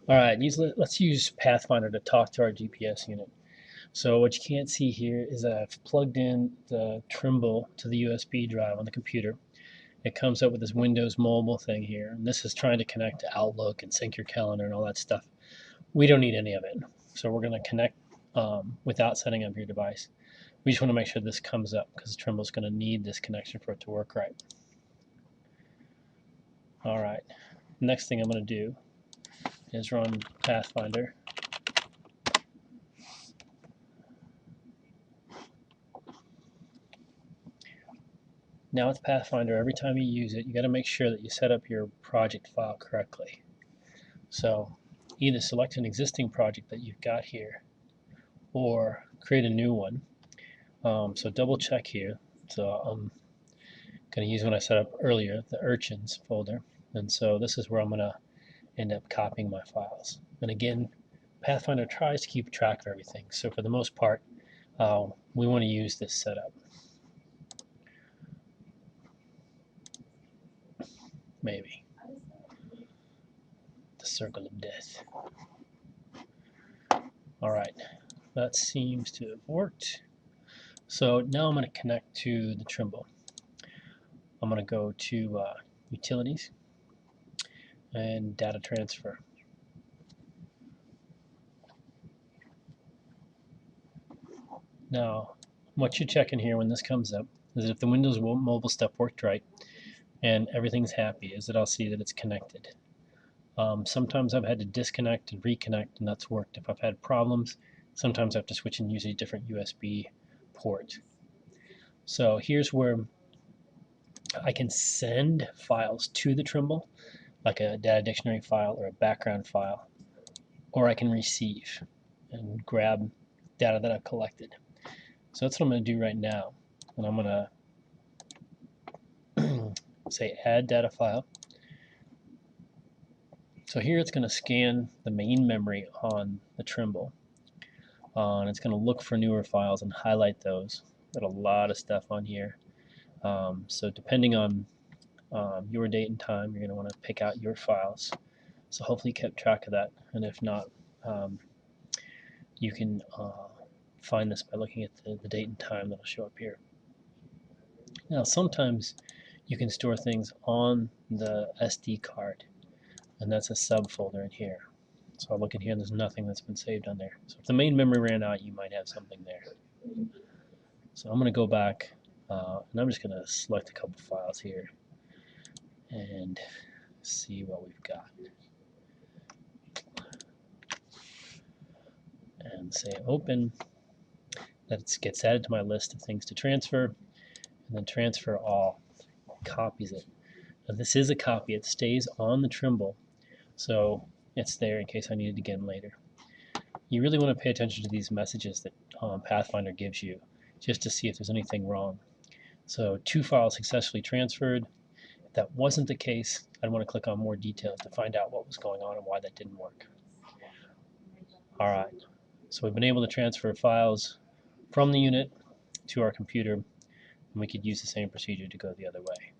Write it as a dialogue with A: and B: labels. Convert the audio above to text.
A: All right, let's use Pathfinder to talk to our GPS unit. So what you can't see here is that I've plugged in the Trimble to the USB drive on the computer. It comes up with this Windows mobile thing here, and this is trying to connect to Outlook and sync your calendar and all that stuff. We don't need any of it, so we're going to connect without setting up your device. We just want to make sure this comes up because Trimble's going to need this connection for it to work right. All right, next thing I'm going to do is run Pathfinder. Now with Pathfinder, every time you use it, you got to make sure that you set up your project file correctly. So either select an existing project that you've got here or create a new one. So double check here. So I'm going to use one I set up earlier, the Urchins folder. And so this is where I'm going to end up copying my files. And again, Pathfinder tries to keep track of everything. So for the most part, we want to use this setup. Maybe. The circle of death. All right, that seems to have worked. So now I'm going to connect to the Trimble. I'm going to go to Utilities and Data Transfer. Now, what you're checking here when this comes up is if the Windows mobile stuff worked right and everything's happy, is that I'll see that it's connected. Sometimes I've had to disconnect and reconnect, and that's worked. If I've had problems, sometimes I have to switch and use a different USB port. So here's where I can send files to the Trimble, like a data dictionary file or a background file, or I can receive and grab data that I've collected. So that's what I'm going to do right now. And I'm going to say add data file. So here it's going to scan the main memory on the Trimble. And it's going to look for newer files and highlight those. Got a lot of stuff on here. So depending on your date and time, you're going to want to pick out your files. So hopefully you kept track of that. And if not, you can find this by looking at the date and time that'll show up here. Now sometimes you can store things on the SD card, and that's a subfolder in here. So I'll look in here and there's nothing that's been saved on there. So if the main memory ran out, you might have something there. So I'm going to go back and I'm just going to select a couple files here and see what we've got. And say open. That gets added to my list of things to transfer, and then transfer all. Copies it. Now this is a copy. It stays on the Trimble, so it's there in case I need it again later. You really want to pay attention to these messages that Pathfinder gives you just to see if there's anything wrong. So 2 files successfully transferred. If that wasn't the case, I'd want to click on more details to find out what was going on and why that didn't work. All right, so we've been able to transfer files from the unit to our computer, and we could use the same procedure to go the other way.